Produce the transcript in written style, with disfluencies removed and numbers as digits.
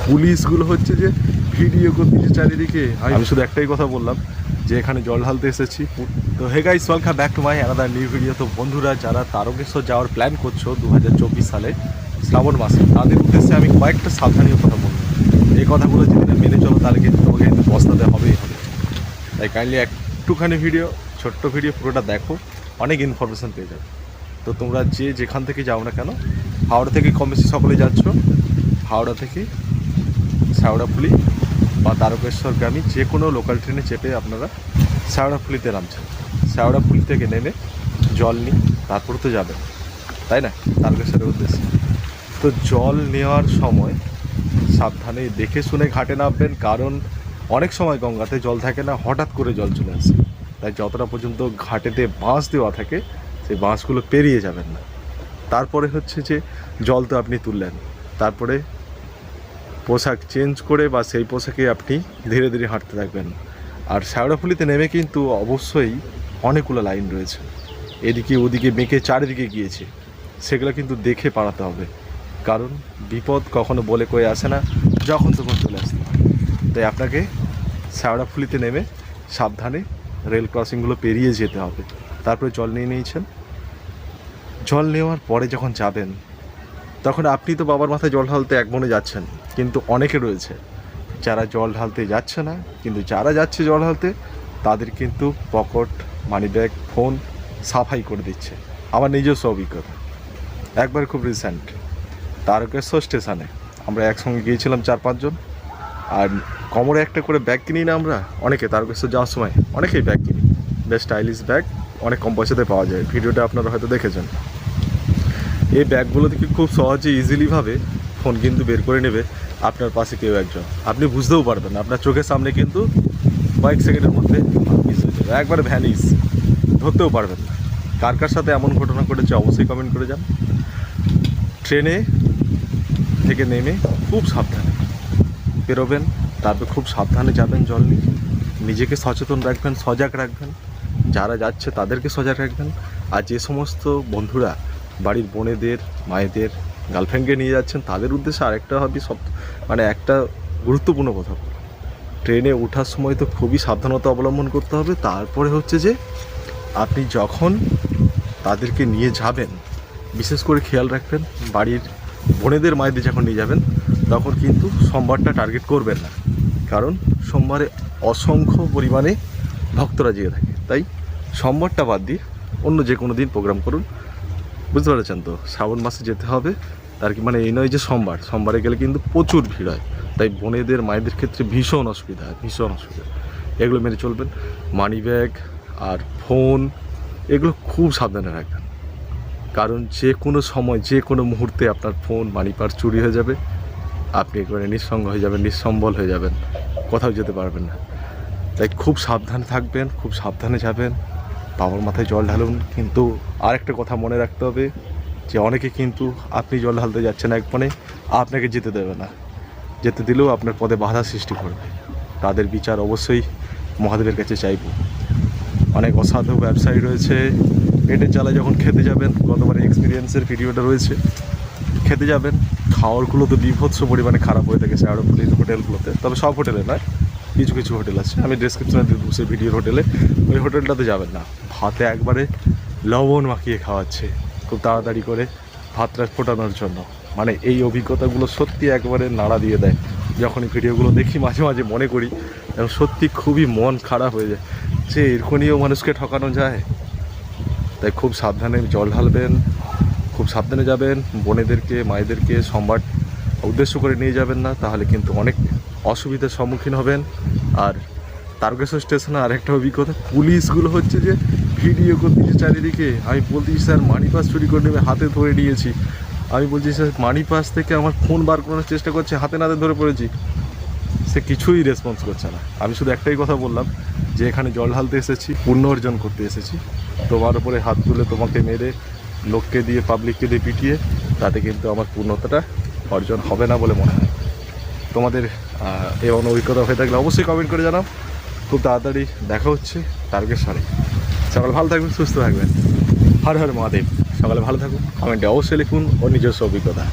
পুলিশগুলো হচ্ছে যে ভিডিও করতেছে চারিদিকে। আমি শুধু একটাই কথা বললাম যে এখানে জল ঢালতে এসেছি। তো hey guys, welcome back to my another new video. তো বন্ধুরা, যারা তারকেশ্বর যাওয়ার প্ল্যান করছো 2024 সালে শ্রাবণ মাসে, তাদের উদ্দেশ্যে আমি কয়েকটা সাবধানীয় কথা বলবো। এই কথাগুলো যদি না মেনে চলো তাহলে কিন্তু তোমাকে কিন্তু বস্তাতে হবেই হবে। তাই কাইন্ডলি একটুখানি ভিডিও, ছোট্ট ভিডিও পুরোটা দেখো, অনেক ইনফরমেশান পেয়ে যাবে। তো তোমরা যেখান থেকে যাও না কেন, হাওড়া থেকে কম বেশি সকলে যাচ্ছ, হাওড়া থেকে শেওড়াফুলি বা তারকেশ্বরগামী যে কোনো লোকাল ট্রেনে চেপে আপনারা শেওড়াফুলিতে নামছেন। শেওড়াফুলি থেকে নেমে জল নিই, তারপর তো যাবেন, তাই না, তারকেশ্বরের উদ্দেশ্যে। তো জল নেওয়ার সময় সাবধানে দেখে শুনে ঘাটে নামবেন, কারণ অনেক সময় গঙ্গাতে জল থাকে না, হঠাৎ করে জল চলে আসে। তাই যতটা পর্যন্ত ঘাটেতে বাঁশ দেওয়া থাকে সেই বাঁশগুলো পেরিয়ে যাবেন না। তারপরে হচ্ছে যে জল তো আপনি তুললেন, তারপরে পোশাক চেঞ্জ করে বা সেই পোশাকে আপনি ধীরে ধীরে হাঁটতে থাকবেন। আর শেওড়াফুলিতে নেমে কিন্তু অবশ্যই অনেকগুলো লাইন রয়েছে, এদিকে ওদিকে বেঁকে চারিদিকে গিয়েছে, সেগুলো কিন্তু দেখে পারাতে হবে, কারণ বিপদ কখনো বলে কয়ে আসে না, যখন তখন চলে আসতে হয়। তাই আপনাকে শেওড়াফুলিতে নেমে সাবধানে রেল ক্রসিংগুলো পেরিয়ে যেতে হবে। তারপরে জল নিয়ে নিয়েছেন, জল নেওয়ার পরে যখন যাবেন তখন আপনি তো বাবার মাথায় জল ঢালতে এক মনে যাচ্ছেন, কিন্তু অনেকে রয়েছে যারা জল ঢালতে যাচ্ছে না, কিন্তু যারা যাচ্ছে জল ঢালতে তাদের কিন্তু পকেট, মানিব্যাগ, ফোন সাফাই করে দিচ্ছে। আমার নিজস্ব অভিজ্ঞতা, একবার খুব রিসেন্ট তারকেশ্বর স্টেশনে আমরা একসঙ্গে গিয়েছিলাম 4-5 জন, আর কোমরে একটা করে ব্যাগ কিনি না আমরা, অনেকে তারকেশ্বর যাওয়ার সময় অনেকেই ব্যাগ কিনি, বেশ স্টাইলিশ ব্যাগ, অনেক কম পয়সাতে পাওয়া যায়, ভিডিওটা আপনারা হয়তো দেখেছেন। এই ব্যাগগুলো থেকে খুব সহজে ইজিলিভাবে ফোন কিন্তু বের করে নেবে আপনার পাশে কেউ একজন, আপনি বুঝতেও পারবেন না, আপনার চোখের সামনে কিন্তু কয়েক সেকেন্ডের মধ্যে মিস হয়ে যাবে, একবারে ভ্যানিস, ধরতেও পারবেন না। কার কার সাথে এমন ঘটনা ঘটেছে অবশ্যই কমেন্ট করে যান। ট্রেনে থেকে নেমে খুব সাবধানে বেরোবেন, তারপর খুব সাবধানে যাবেন জল নিয়ে, নিজেকে সচেতন রাখবেন, সজাগ রাখবেন, যারা যাচ্ছে তাদেরকে সজাগ রাখবেন। আর যে সমস্ত বন্ধুরা বাড়ির বোনেদের, মায়েদের, গার্লফ্রেন্ডকে নিয়ে যাচ্ছেন, তাদের উদ্দেশ্যে আরেকটা হবে একটা গুরুত্বপূর্ণ কথা বলব। ট্রেনে ওঠার সময় তো খুবই সাবধানতা অবলম্বন করতে হবে। তারপরে হচ্ছে যে আপনি যখন তাদেরকে নিয়ে যাবেন, বিশেষ করে খেয়াল রাখবেন বাড়ির বোনেদের, মায়েদের যখন নিয়ে যাবেন তখন কিন্তু সোমবারটা টার্গেট করবেন না, কারণ সোমবারে অসংখ্য পরিমাণে ভক্তরা যেয়ে থাকে। তাই সোমবারটা বাদ দিয়ে অন্য যে কোনো দিন প্রোগ্রাম করুন, বুঝতে পেরেছেন তো। শ্রাবণ মাসে যেতে হবে, তার কি মানে এই নয় যে সোমবারে গেলে কিন্তু প্রচুর ভিড় হয়, তাই বোনেদের, মায়েদের ক্ষেত্রে ভীষণ অসুবিধা হয়, ভীষণ অসুবিধা। এগুলো মেনে চলবেন। মানি ব্যাগ আর ফোন এগুলো খুব সাবধানে রাখবেন, কারণ যে কোনো সময়, যে কোনো মুহূর্তে আপনার ফোন, মানি পার্স চুরি হয়ে যাবে, আপনি একেবারে নিঃসঙ্গ হয়ে যাবেন, নিঃসম্বল হয়ে যাবেন, কোথাও যেতে পারবেন না। তাই খুব সাবধানে থাকবেন, খুব সাবধানে যাবেন, বাবার মাথায় জল ঢালুন। কিন্তু আরেকটা কথা মনে রাখতে হবে যে অনেকে কিন্তু আপনি জল ঢালতে যাচ্ছেন এক মনে, আপনাকে যেতে দেবে না, যেতে দিলেও আপনার পদে বাধা সৃষ্টি করবে, তাদের বিচার অবশ্যই মহাদেবের কাছে চাইব। অনেক অসাধু ব্যবসায়ী রয়েছে, পেটের জ্বালা যখন খেতে যাবেন, গতবারে এক্সপিরিয়েন্সের ভিডিওটা রয়েছে, খেতে যাবেন, খাওয়ারগুলো তো বিভৎস পরিমাণে খারাপ হয়ে থাকে শেওড়াফুলির হোটেলগুলোতে, তবে সব হোটেলে নয়, কিছু কিছু হোটেল আছে, আমি ডেসক্রিপশনে দিয়ে দেবো সেই ভিডিওর হোটেলে, ওই হোটেলটাতে যাবেন না। ভাতে একবারে লবণ মাখিয়ে খাওয়াচ্ছে খুব তাড়াতাড়ি করে ভাতটা ফোটানোর জন্য। মানে এই অভিজ্ঞতাগুলো সত্যি একবারে নাড়া দিয়ে দেয়। যখন এই ভিডিওগুলো দেখি মাঝে মাঝে মনে করি, এবং সত্যি খুবই মন খারাপ হয়ে যায় যে এরকমইও মানুষকে ঠকানো যায়। তাই খুব সাবধানে জল ঢালবেন, খুব সাবধানে যাবেন, বোনেদেরকে, মায়েদেরকে সোমবার উদ্দেশ্য করে নিয়ে যাবেন না, তাহলে কিন্তু অনেক অসুবিধার সম্মুখীন হবেন। আর তারকেশ্বর স্টেশনে আরেকটা অভিজ্ঞতা, পুলিশগুলো হচ্ছে যে ভিডিও করতেছে চারিদিকে। আমি বলছি স্যার মানি পাস চুরি করে নেবে, হাতে ধরে নিয়েছি। আমি বলছি স্যার মানি পাস থেকে আমার ফোন বার করার চেষ্টা করছে, হাতে নাতে ধরে পড়েছি, সে কিছুই রেসপন্স করছে না। আমি শুধু একটাই কথা বললাম যে এখানে জল ঢালতে এসেছি, পুণ্য অর্জন করতে এসেছি, তোমার উপরে হাত তুলে তোমাকে মেরে, লোককে দিয়ে, পাবলিককে দিয়ে পিটিয়ে, তাতে কিন্তু আমার পূর্ণতাটা অর্জন হবে না বলে মনে হয়। তোমাদের এমন অভিজ্ঞতা হয়ে থাকলে অবশ্যই কমেন্ট করে জানাও। খুব তাড়াতাড়ি দেখা হচ্ছে তারকেশ্বরে। সকাল ভালো থাকবেন, সুস্থ থাকবেন। হর হর মহাদেব। সকালে ভালো থাকুন, কমেন্টে অবশ্যই লিখুন ও নিজস্ব অভিজ্ঞতা।